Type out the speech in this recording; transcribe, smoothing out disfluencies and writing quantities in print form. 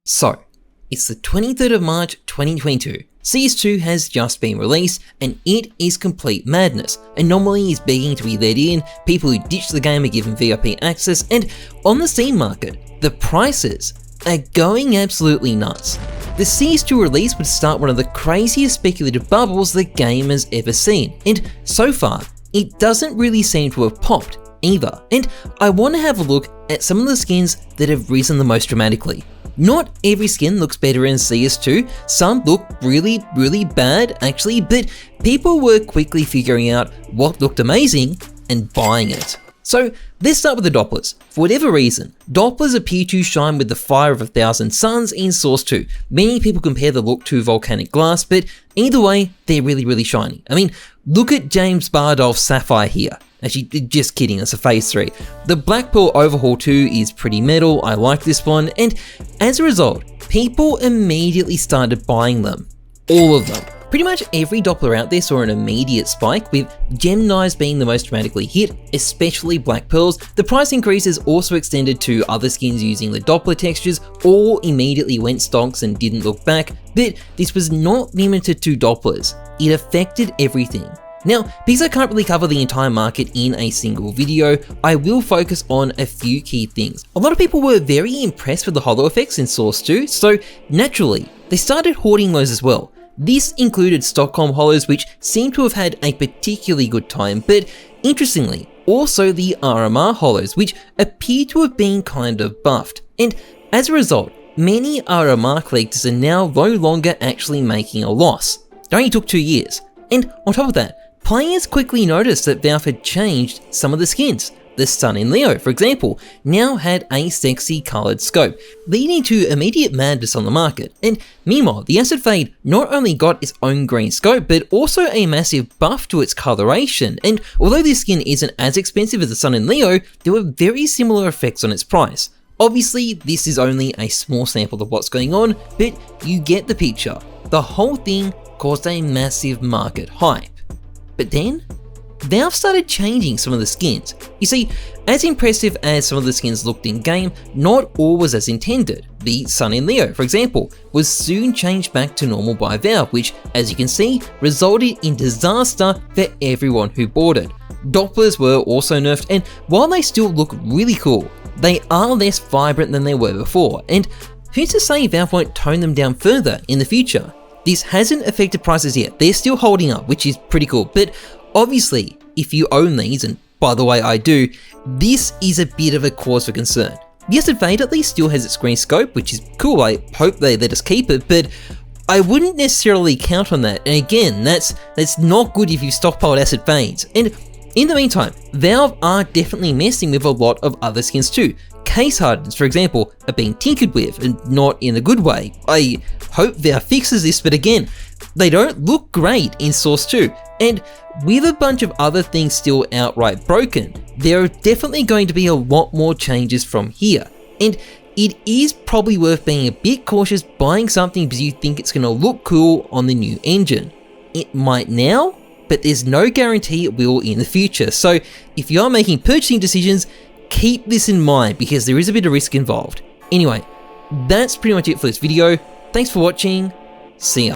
So, it's the 23rd of March 2022. CS2 has just been released and it is complete madness. Anomaly is begging to be let in, people who ditch the game are given VIP access, and on the Steam market, the prices are going absolutely nuts. The CS2 release would start one of the craziest speculative bubbles the game has ever seen, and so far, it doesn't really seem to have popped either. And I want to have a look at some of the skins that have risen the most dramatically. Not every skin looks better in CS2, some look really bad actually, but people were quickly figuring out what looked amazing and buying it. So let's start with the Dopplers. For whatever reason, Dopplers appear to shine with the fire of 1,000 suns in Source 2. Many people compare the look to volcanic glass, but either way, they're really shiny. I mean, look at James Bardolph's Sapphire here. Actually, just kidding, that's a Phase 3. The Black Pearl Overhaul 2 is pretty metal, I like this one, and as a result, people immediately started buying them. All of them. Pretty much every Doppler out there saw an immediate spike, with Gem Knives being the most dramatically hit, especially Black Pearls. The price increases also extended to other skins using the Doppler textures, all immediately went stonks and didn't look back, but this was not limited to Dopplers. It affected everything. Now, because I can't really cover the entire market in a single video, I will focus on a few key things. A lot of people were very impressed with the holo effects in Source 2, so naturally, they started hoarding those as well. This included Stockholm holos, which seem to have had a particularly good time, but interestingly, also the RMR holos, which appear to have been kind of buffed. And as a result, many RMR collectors are now no longer actually making a loss. It only took 2 years. And on top of that, players quickly noticed that Valve had changed some of the skins. The Sun in Leo, for example, now had a sexy coloured scope, leading to immediate madness on the market. And meanwhile, the Acid Fade not only got its own green scope, but also a massive buff to its coloration. And although this skin isn't as expensive as the Sun in Leo, there were very similar effects on its price. Obviously, this is only a small sample of what's going on, but you get the picture. The whole thing caused a massive market hype. But then, Valve started changing some of the skins. You see, as impressive as some of the skins looked in-game, not all was as intended. The Sun in Leo, for example, was soon changed back to normal by Valve, which, as you can see, resulted in disaster for everyone who bought it. Dopplers were also nerfed, and while they still look really cool, they are less vibrant than they were before, and who's to say Valve won't tone them down further in the future? This hasn't affected prices yet, they're still holding up, which is pretty cool, but obviously, if you own these, and by the way I do, this is a bit of a cause for concern. The Acid Fade at least still has its green scope, which is cool, I hope they let us keep it, but I wouldn't necessarily count on that, and again, that's not good if you stockpiled Acid Fades. And in the meantime, Valve are definitely messing with a lot of other skins too. Case hardens, for example, are being tinkered with, and not in a good way. I hope Valve fixes this, but again, they don't look great in Source 2, and with a bunch of other things still outright broken, there are definitely going to be a lot more changes from here, and it is probably worth being a bit cautious buying something because you think it's going to look cool on the new engine. It might now, but there's no guarantee it will in the future, so if you are making purchasing decisions, keep this in mind because there is a bit of risk involved. Anyway, that's pretty much it for this video. Thanks for watching, see ya.